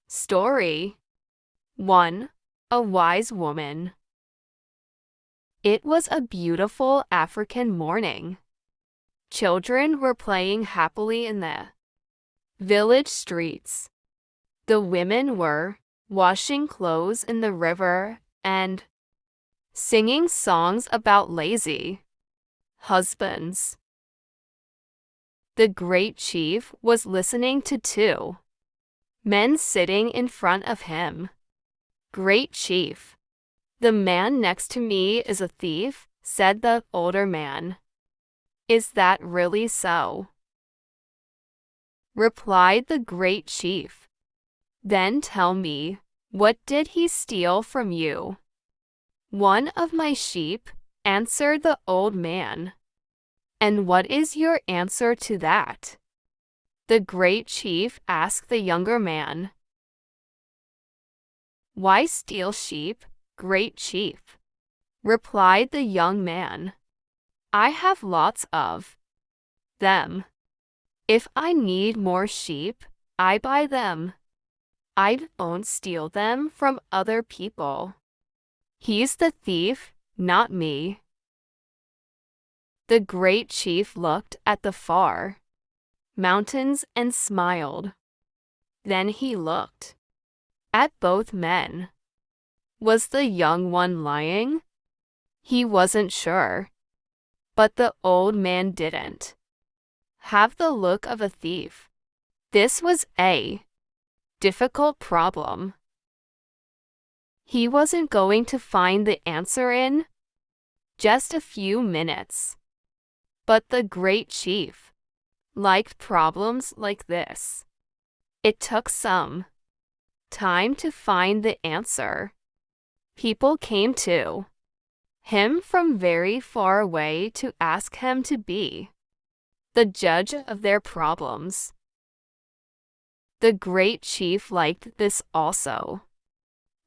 Story 1. A Wise Woman. It was a beautiful African morning. Children were playing happily in the village streets. The women were washing clothes in the river and singing songs about lazy husbands. The great chief was listening to two men sitting in front of him. Great chief, the man next to me is a thief, said the older man. Is that really so? Replied the great chief. Then tell me, what did he steal from you? One of my sheep, answered the old man. And what is your answer to that? The great chief asked the younger man. Why steal sheep, great chief? Replied the young man. I have lots of them. If I need more sheep, I buy them. I won't steal them from other people. He's the thief, not me. The great chief looked at the far mountains and smiled. Then he looked at both men. Was the young one lying? He wasn't sure. But the old man didn't have the look of a thief. This was a difficult problem. He wasn't going to find the answer in just a few minutes. But the great chief liked problems like this. It took some time to find the answer. People came to him from very far away to ask him to be the judge of their problems. The great chief liked this also.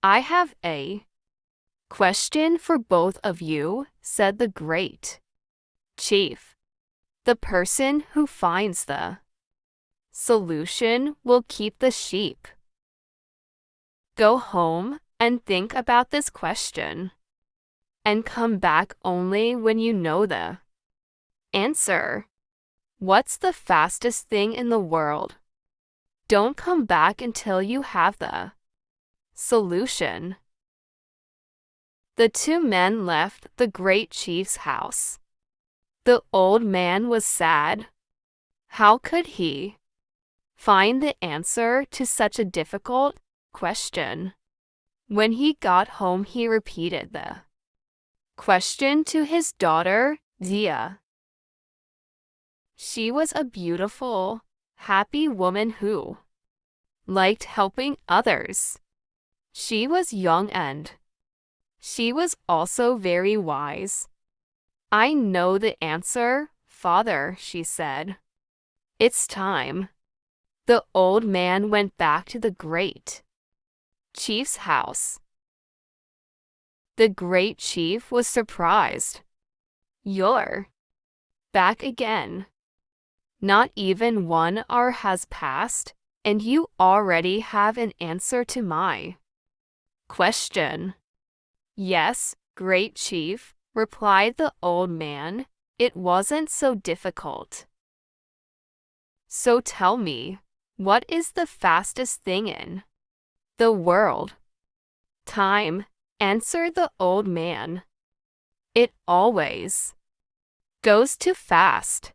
I have a question for both of you, said the great chief. The person who finds the solution will keep the sheep. Go home and think about this question, and come back only when you know the answer. What's the fastest thing in the world? Don't come back until you have the solution. The two men left the great chief's house. The old man was sad. How could he find the answer to such a difficult question? When he got home, he repeated the question to his daughter, Zia. She was a beautiful, happy woman who liked helping others. She was young and she was also very wise. I know the answer, father, she said. It's time. The old man went back to the great chief's house. The great chief was surprised. You're back again. Not even 1 hour has passed, and you already have an answer to my question. Yes, great chief, replied the old man. It wasn't so difficult. So tell me, what is the fastest thing in the world? Time, answered the old man. It always goes too fast.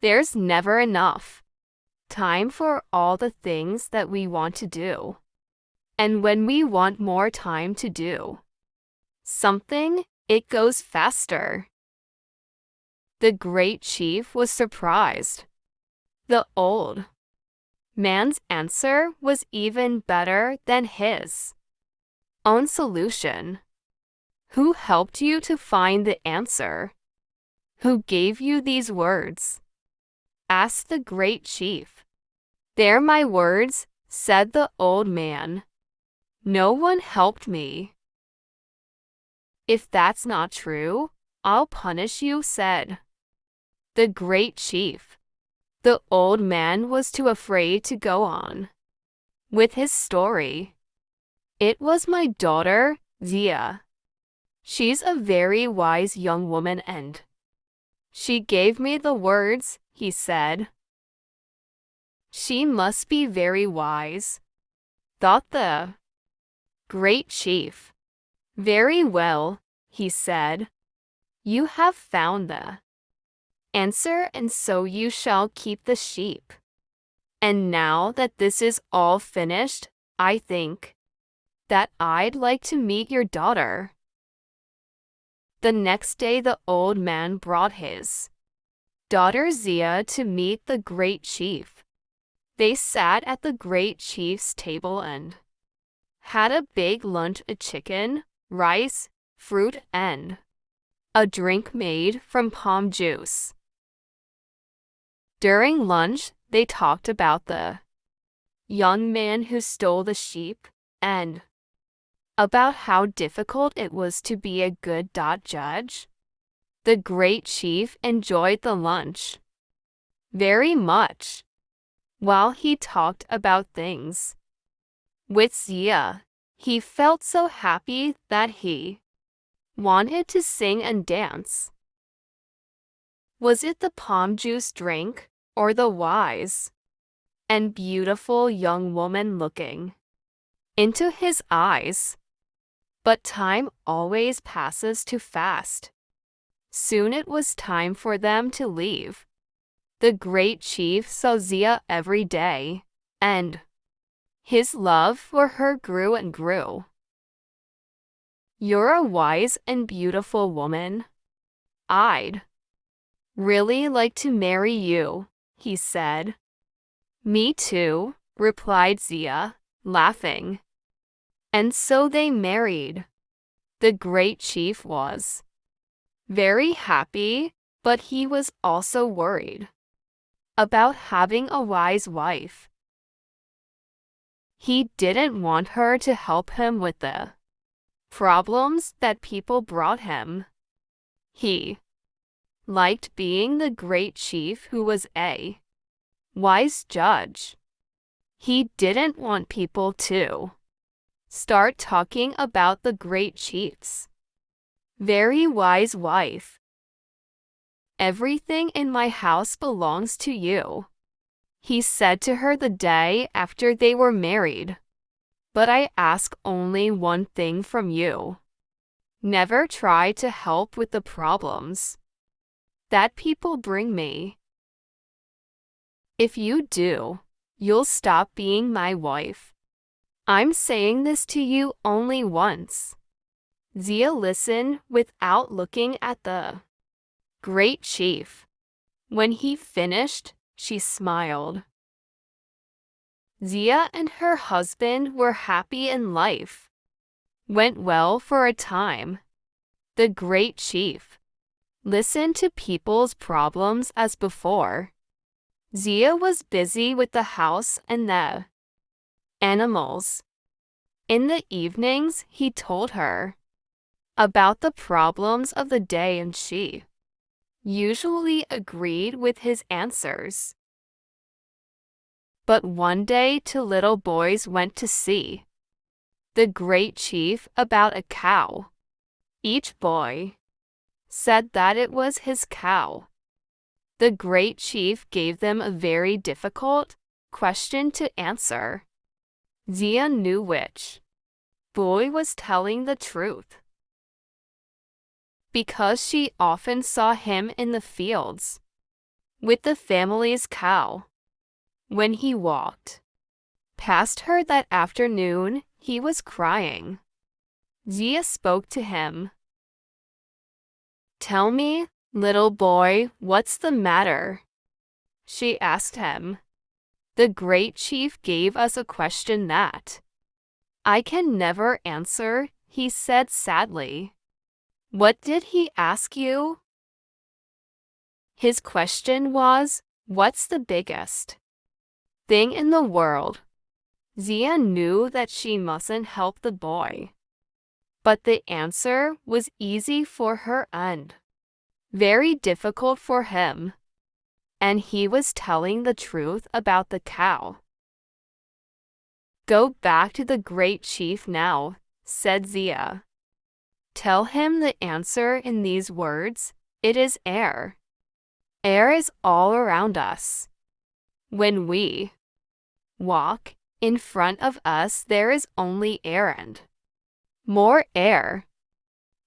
There's never enough time for all the things that we want to do. And when we want more time to do something, it goes faster. The great chief was surprised. The old man's answer was even better than his own solution. Who helped you to find the answer? Who gave you these words? Asked the great chief. They're my words, said the old man. No one helped me. If that's not true, I'll punish you, said the great chief. The old man was too afraid to go on. with his story. It was my daughter, Zia. She's a very wise young woman and she gave me the words, he said. She must be very wise, thought the great chief. Very well, he said. You have found the answer, and so you shall keep the sheep. And now that this is all finished, I think that I'd like to meet your daughter. The next day the old man brought his daughter Zia to meet the great chief. They sat at the great chief's table and had a big lunch of chicken, rice, fruit, and a drink made from palm juice. During lunch, they talked about the young man who stole the sheep and about how difficult it was to be a good judge. The great chief enjoyed the lunch very much while he talked about things with Zia. He felt so happy that he wanted to sing and dance. Was it the palm juice drink or the wise and beautiful young woman looking into his eyes? But time always passes too fast. Soon it was time for them to leave. The great chief saw Zia every day, and his love for her grew and grew. You're a wise and beautiful woman. I'd really like to marry you, he said. Me too, replied Zia, laughing. And so they married. The great chief was very happy, but he was also worried about having a wise wife. He didn't want her to help him with the problems that people brought him. He liked being the great chief who was a wise judge. He didn't want people to start talking about the great chief's very wise wife. Everything in my house belongs to you, he said to her the day after they were married. But I ask only one thing from you. Never try to help with the problems that people bring me. If you do, you'll stop being my wife. I'm saying this to you only once. Zia listened without looking at the great chief. When he finished, she smiled. Zia and her husband were happy and life went well for a time. The great chief listened to people's problems as before. Zia was busy with the house and the animals. In the evenings, he told her about the problems of the day and she usually agreed with his answers. But one day two little boys went to see the great chief about a cow. Each boy said that it was his cow. The great chief gave them a very difficult question to answer. Zia knew which boy was telling the truth, because she often saw him in the fields with the family's cow. When he walked past her that afternoon, he was crying. Zia spoke to him. Tell me, little boy, what's the matter? She asked him. The great chief gave us a question that I can never answer, he said sadly. What did he ask you? His question was, what's the biggest thing in the world? Zia knew that she mustn't help the boy, but the answer was easy for her and very difficult for him, and he was telling the truth about the cow. Go back to the great chief now, said Zia. Tell him the answer in these words. It is air. Air is all around us. When we walk, in front of us there is only air and more air.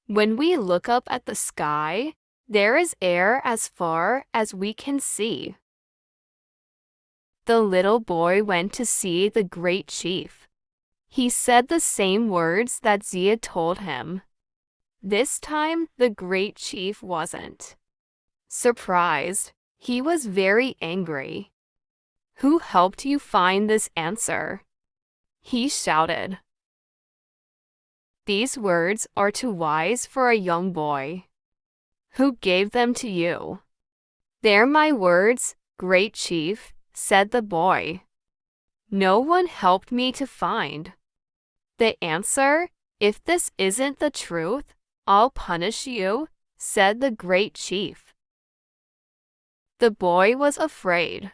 When we look up at the sky, there is air as far as we can see. The little boy went to see the great chief. He said the same words that Zia told him. This time, the great chief wasn't surprised. He was very angry. Who helped you find this answer? He shouted. These words are too wise for a young boy. Who gave them to you? They're my words, great chief, said the boy. No one helped me to find the answer. If this isn't the truth, I'll punish you, said the great chief. The boy was afraid.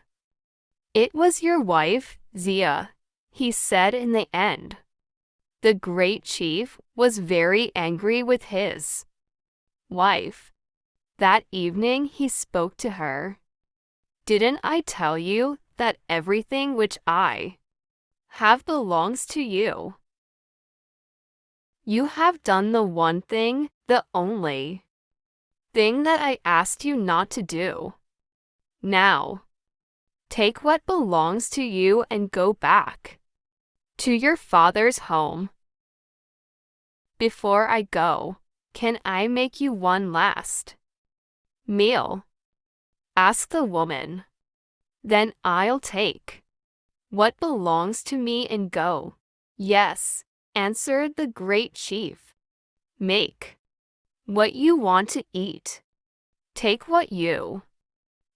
It was your wife, Zia, he said in the end. The great chief was very angry with his wife. That evening he spoke to her. Didn't I tell you that everything which I have belongs to you? You have done the one thing, the only thing that I asked you not to do. Now, take what belongs to you and go back to your father's home. Before I go, can I make you one last meal? Asked the woman. Then I'll take what belongs to me and go. Yes, answered the great chief. Make what you want to eat. Take what you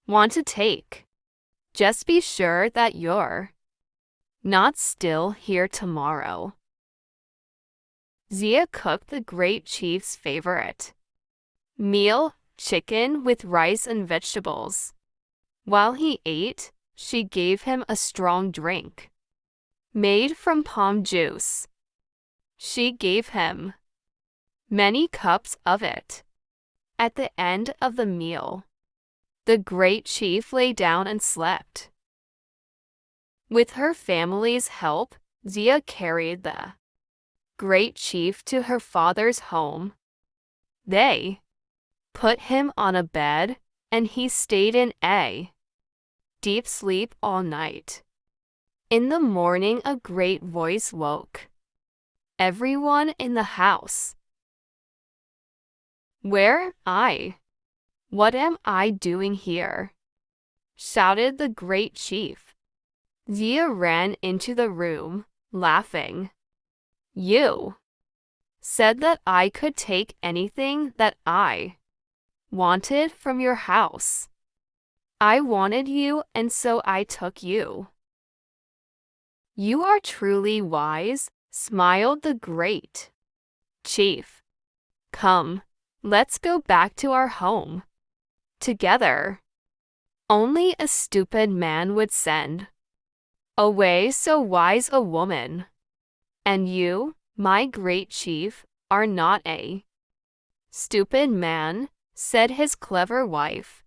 want to take. Just be sure that you're not still here tomorrow. Zia cooked the great chief's favorite meal, chicken with rice and vegetables. While he ate, she gave him a strong drink made from palm juice. She gave him many cups of it. At the end of the meal, the great chief lay down and slept. With her family's help, Zia carried the great chief to her father's home. They put him on a bed, and he stayed in a deep sleep all night. In the morning, a great voice woke everyone in the house. Where am I? What am I doing here? Shouted the great chief. Zia ran into the room, laughing. You said that I could take anything that I wanted from your house. I wanted you, and so I took you. You are truly wise, smiled the great chief. Come, let's go back to our home together. Only a stupid man would send away so wise a woman. And you, my great chief, are not a stupid man, said his clever wife.